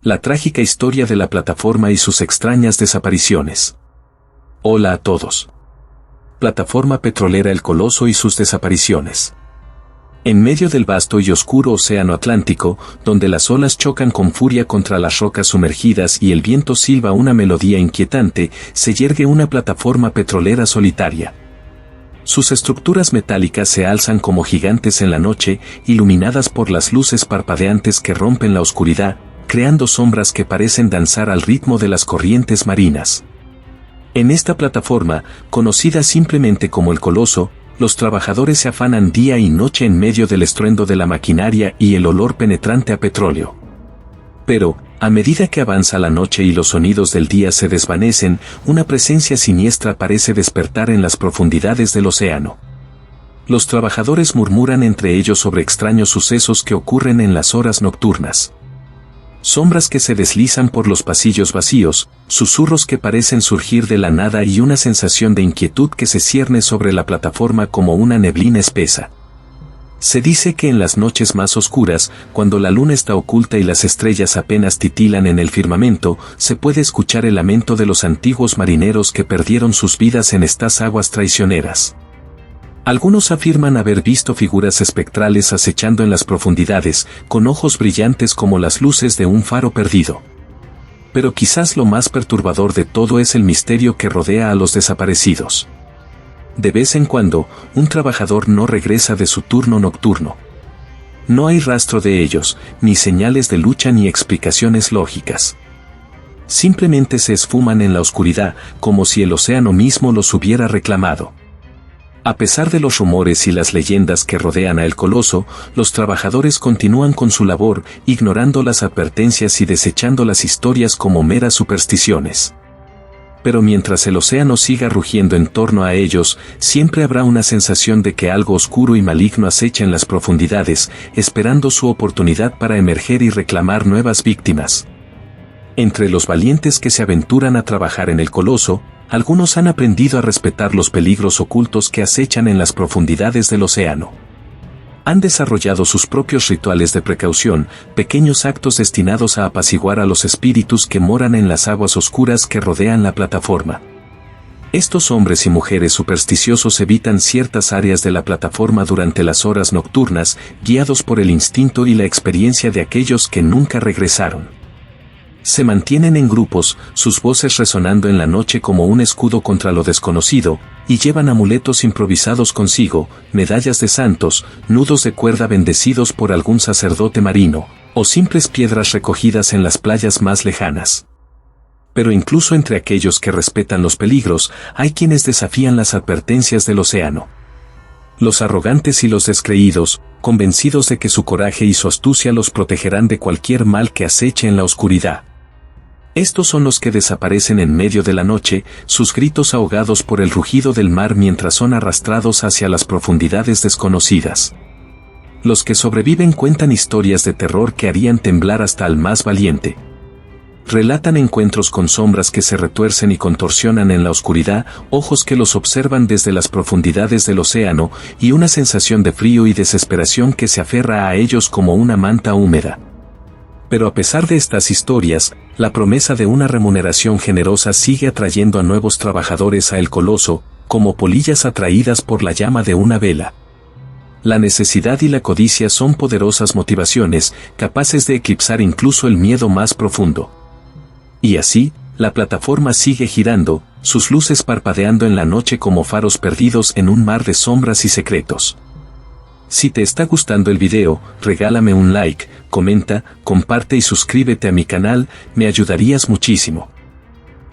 La trágica historia de la plataforma y sus extrañas desapariciones. Hola a todos. Plataforma petrolera El Coloso y sus desapariciones. En medio del vasto y oscuro océano Atlántico, donde las olas chocan con furia contra las rocas sumergidas y el viento silba una melodía inquietante, se yergue una plataforma petrolera solitaria. Sus estructuras metálicas se alzan como gigantes en la noche, iluminadas por las luces parpadeantes que rompen la oscuridad, creando sombras que parecen danzar al ritmo de las corrientes marinas. En esta plataforma, conocida simplemente como El Coloso, los trabajadores se afanan día y noche en medio del estruendo de la maquinaria y el olor penetrante a petróleo. Pero, a medida que avanza la noche y los sonidos del día se desvanecen, una presencia siniestra parece despertar en las profundidades del océano. Los trabajadores murmuran entre ellos sobre extraños sucesos que ocurren en las horas nocturnas. Sombras que se deslizan por los pasillos vacíos, susurros que parecen surgir de la nada y una sensación de inquietud que se cierne sobre la plataforma como una neblina espesa. Se dice que en las noches más oscuras, cuando la luna está oculta y las estrellas apenas titilan en el firmamento, se puede escuchar el lamento de los antiguos marineros que perdieron sus vidas en estas aguas traicioneras. Algunos afirman haber visto figuras espectrales acechando en las profundidades, con ojos brillantes como las luces de un faro perdido. Pero quizás lo más perturbador de todo es el misterio que rodea a los desaparecidos. De vez en cuando, un trabajador no regresa de su turno nocturno. No hay rastro de ellos, ni señales de lucha ni explicaciones lógicas. Simplemente se esfuman en la oscuridad, como si el océano mismo los hubiera reclamado. A pesar de los rumores y las leyendas que rodean a El Coloso, los trabajadores continúan con su labor, ignorando las advertencias y desechando las historias como meras supersticiones. Pero mientras el océano siga rugiendo en torno a ellos, siempre habrá una sensación de que algo oscuro y maligno acecha en las profundidades, esperando su oportunidad para emerger y reclamar nuevas víctimas. Entre los valientes que se aventuran a trabajar en El Coloso, algunos han aprendido a respetar los peligros ocultos que acechan en las profundidades del océano. Han desarrollado sus propios rituales de precaución, pequeños actos destinados a apaciguar a los espíritus que moran en las aguas oscuras que rodean la plataforma. Estos hombres y mujeres supersticiosos evitan ciertas áreas de la plataforma durante las horas nocturnas, guiados por el instinto y la experiencia de aquellos que nunca regresaron. Se mantienen en grupos, sus voces resonando en la noche como un escudo contra lo desconocido, y llevan amuletos improvisados consigo, medallas de santos, nudos de cuerda bendecidos por algún sacerdote marino, o simples piedras recogidas en las playas más lejanas. Pero incluso entre aquellos que respetan los peligros, hay quienes desafían las advertencias del océano. Los arrogantes y los descreídos, convencidos de que su coraje y su astucia los protegerán de cualquier mal que aceche en la oscuridad. Estos son los que desaparecen en medio de la noche, sus gritos ahogados por el rugido del mar mientras son arrastrados hacia las profundidades desconocidas. Los que sobreviven cuentan historias de terror que harían temblar hasta al más valiente. Relatan encuentros con sombras que se retuercen y contorsionan en la oscuridad, ojos que los observan desde las profundidades del océano, y una sensación de frío y desesperación que se aferra a ellos como una manta húmeda. Pero a pesar de estas historias, la promesa de una remuneración generosa sigue atrayendo a nuevos trabajadores a El Coloso, como polillas atraídas por la llama de una vela. La necesidad y la codicia son poderosas motivaciones, capaces de eclipsar incluso el miedo más profundo. Y así, la plataforma sigue girando, sus luces parpadeando en la noche como faros perdidos en un mar de sombras y secretos. Si te está gustando el video, regálame un like, comenta, comparte y suscríbete a mi canal, me ayudarías muchísimo.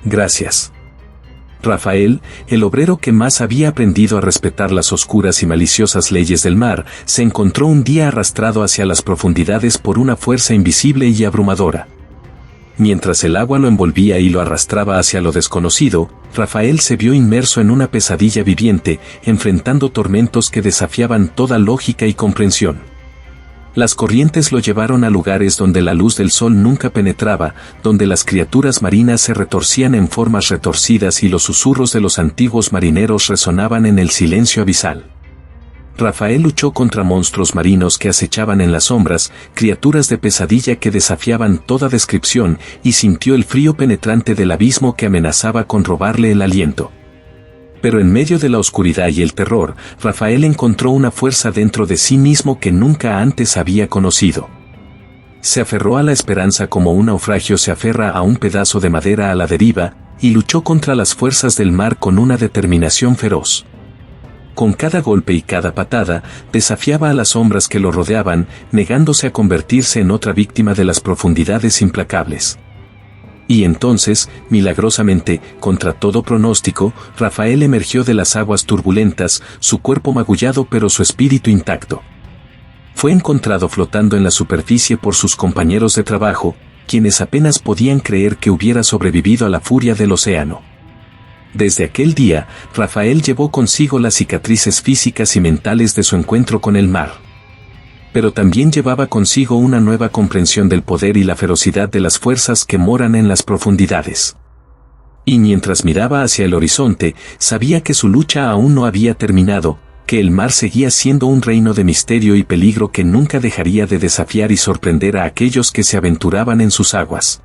Gracias. Rafael, el obrero que más había aprendido a respetar las oscuras y maliciosas leyes del mar, se encontró un día arrastrado hacia las profundidades por una fuerza invisible y abrumadora. Mientras el agua lo envolvía y lo arrastraba hacia lo desconocido, Rafael se vio inmerso en una pesadilla viviente, enfrentando tormentos que desafiaban toda lógica y comprensión. Las corrientes lo llevaron a lugares donde la luz del sol nunca penetraba, donde las criaturas marinas se retorcían en formas retorcidas y los susurros de los antiguos marineros resonaban en el silencio abisal. Rafael luchó contra monstruos marinos que acechaban en las sombras, criaturas de pesadilla que desafiaban toda descripción, y sintió el frío penetrante del abismo que amenazaba con robarle el aliento. Pero en medio de la oscuridad y el terror, Rafael encontró una fuerza dentro de sí mismo que nunca antes había conocido. Se aferró a la esperanza como un naufragio se aferra a un pedazo de madera a la deriva, y luchó contra las fuerzas del mar con una determinación feroz. Con cada golpe y cada patada, desafiaba a las sombras que lo rodeaban, negándose a convertirse en otra víctima de las profundidades implacables. Y entonces, milagrosamente, contra todo pronóstico, Rafael emergió de las aguas turbulentas, su cuerpo magullado pero su espíritu intacto. Fue encontrado flotando en la superficie por sus compañeros de trabajo, quienes apenas podían creer que hubiera sobrevivido a la furia del océano. Desde aquel día, Rafael llevó consigo las cicatrices físicas y mentales de su encuentro con el mar. Pero también llevaba consigo una nueva comprensión del poder y la ferocidad de las fuerzas que moran en las profundidades. Y mientras miraba hacia el horizonte, sabía que su lucha aún no había terminado, que el mar seguía siendo un reino de misterio y peligro que nunca dejaría de desafiar y sorprender a aquellos que se aventuraban en sus aguas.